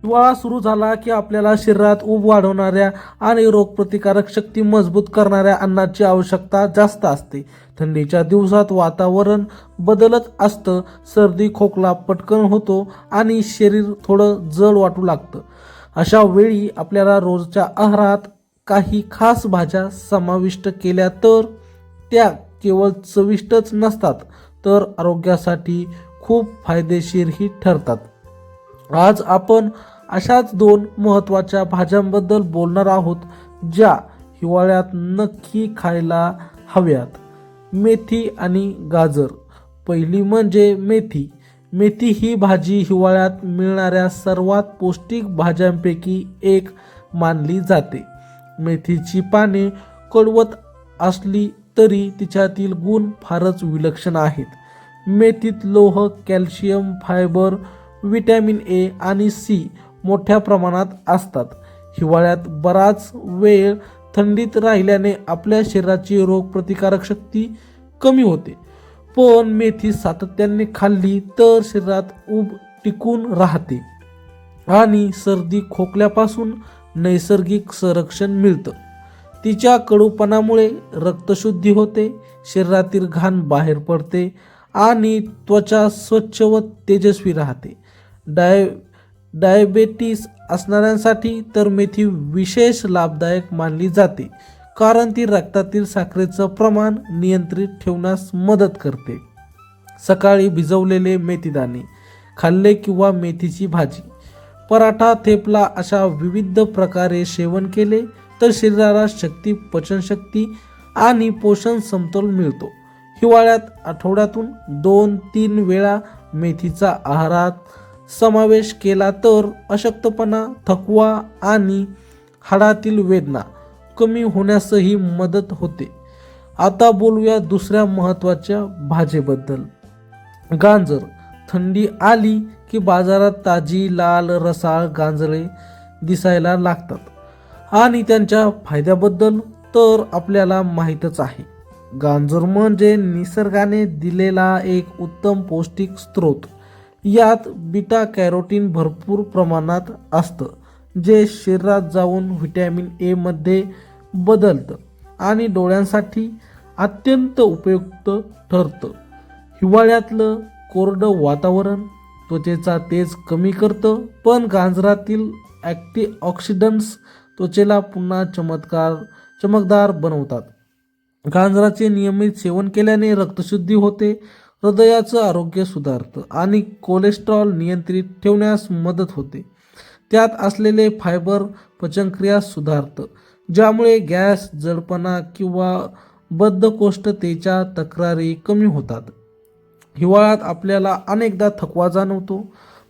हिवाळा सुरू झाला की आपल्याला शरीरात ऊब वाढवणाऱ्या आणि रोगप्रतिकारक शक्ती मजबूत करणाऱ्या अन्नाची आवश्यकता जास्त असते. थंडीच्या दिवसात वातावरण बदलत असतं, सर्दी खोकला पटकन होतो आणि शरीर थोडं जड वाटू लागतं. अशा वेळी आपल्याला रोजच्या आहारात काही खास भाज्या समाविष्ट केल्या तर त्या केवळ चविष्टच नसतात, तर आरोग्यासाठी खूप फायदेशीरही ठरतात. आज आपण अशाच दोन महत्त्वाच्या भाज्यांबद्दल बोलणार आहोत, ज्या हिवाळ्यात नक्की खायला हव्यात. मेथी आणि गाजर. पहिली म्हणजे मेथी. मेथी ही भाजी हिवाळ्यात मिळणाऱ्या सर्वात पौष्टिक भाज्यांपैकी एक मानली जाते. मेथीची पाने कडवट असली तरी तिच्यातील गुण फारच विलक्षण आहेत. मेथीत लोह, कॅल्शियम, फायबर, व्हिटॅमिन ए आणि सी मोठ्या प्रमाणात असतात. हिवाळ्यात बराच वेळ थंडीत राहिल्याने आपल्या शरीराची रोगप्रतिकारक शक्ती कमी होते. पण मेथी सातत्याने खाल्ली तर शरीरात ऊब टिकून राहते आणि सर्दी खोकल्यापासून नैसर्गिक संरक्षण मिळतं. तिच्या कडूपणामुळे रक्तशुद्धी होते, शरीरातील घाण बाहेर पडते आणि त्वचा स्वच्छ व तेजस्वी राहते. डायबेटीस असणाऱ्यांसाठी तर मेथी विशेष लाभदायक मानली जाते, कारण ती रक्तातील साखरेचं प्रमाण नियंत्रित ठेवण्यास मदत करते. सकाळी भिजवलेले मेथीदाणे खाल्ले किंवा मेथीची भाजी, पराठा, थेपला अशा विविध प्रकारे सेवन केले तर शरीराला शक्ती, पचनशक्ती आणि पोषण समतोल मिळतो. हिवाळ्यात आठवड्यातून 2-3 वेळा मेथीचा आहारात समावेश केला तर अशक्तपणा, थकवा आणि हाडातील वेदना कमी होण्यासही मदत होते. आता बोलूया दुसऱ्या महत्त्वाच्या भाजीबद्दल. गाजर. थंडी आली की बाजारात ताजी लाल रसाळ गाजरे दिसायला लागतात आणि त्यांच्या फायद्याबद्दल तर आपल्याला माहीतच आहे. गाजर म्हणजे निसर्गाने दिलेला एक उत्तम पौष्टिक स्रोत. यात बीटा कॅरोटीन भरपूर प्रमाणात असतं, जे शरीरात जाऊन व्हिटॅमिन ए मध्ये बदलतं आणि डोळ्यांसाठी अत्यंत उपयुक्त ठरतं. हिवाळ्यातलं कोरडं वातावरण त्वचेचा तेज कमी करतं, पण गाजरातील अँटीऑक्सिडंट्स त्वचेला पुन्हा चमकदार बनवतात. गाजराचे नियमित सेवन केल्याने रक्तशुद्धी होते, हृदयाचं आरोग्य सुधारतं आणि कोलेस्ट्रॉल नियंत्रित ठेवण्यास मदत होते. त्यात असलेले फायबर पचनक्रिया सुधारतं, ज्यामुळे गॅस, जडपणा किंवा बद्धकोष्ठतेच्या तक्रारी कमी होतात. हिवाळ्यात आपल्याला अनेकदा थकवा जाणवतो,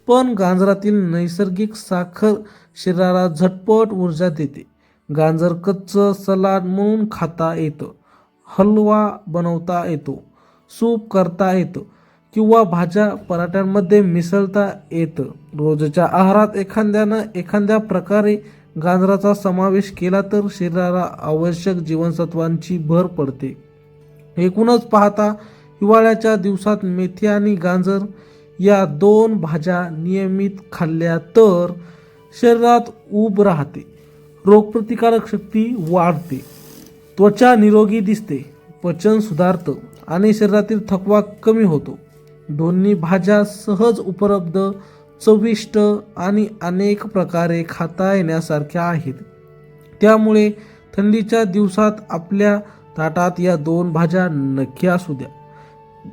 पण गाजरातील नैसर्गिक साखर शरीराला झटपट ऊर्जा देते. गाजर कच्चं सलाड म्हणून खाता येतं, हलवा बनवता येतो, सूप करता येतं किंवा भाज्या पराठ्यांमध्ये मिसळता येतं. रोजच्या आहारात एखाद्या प्रकारे गाजराचा समावेश केला तर शरीराला आवश्यक जीवनसत्वांची भर पडते. एकूणच पाहता, हिवाळ्याच्या दिवसात मेथी आणि गाजर या दोन भाज्या नियमित खाल्ल्या तर शरीरात ऊब राहते, रोगप्रतिकारक शक्ती वाढते, त्वचा निरोगी दिसते, पचन सुधारतं आणि शरीरातील थकवा कमी होतो. दोन्ही भाज्या सहज उपलब्ध, चविष्ट आणि अनेक प्रकारे खाता येण्यासारख्या आहेत. त्यामुळे थंडीच्या दिवसात आपल्या ताटात या दोन भाज्या नक्की असू द्या.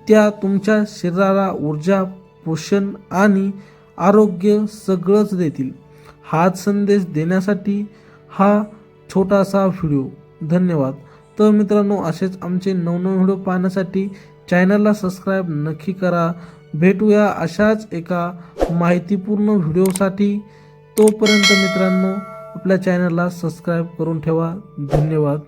त्या तुमच्या शरीराला ऊर्जा, पोषण आणि आरोग्य सगळंच देतील. हाच संदेश देण्यासाठी हा छोटासा व्हिडिओ. धन्यवाद. तर मित्रांनो, असेच आमचे नवनवीन व्हिडिओ पाहण्यासाठी चॅनलला सबस्क्राईब नक्की करा. भेटूया अशाच एका माहितीपूर्ण व्हिडिओसाठी. तोपर्यंत मित्रांनो, आपल्या चॅनलला सबस्क्राईब करून ठेवा. धन्यवाद.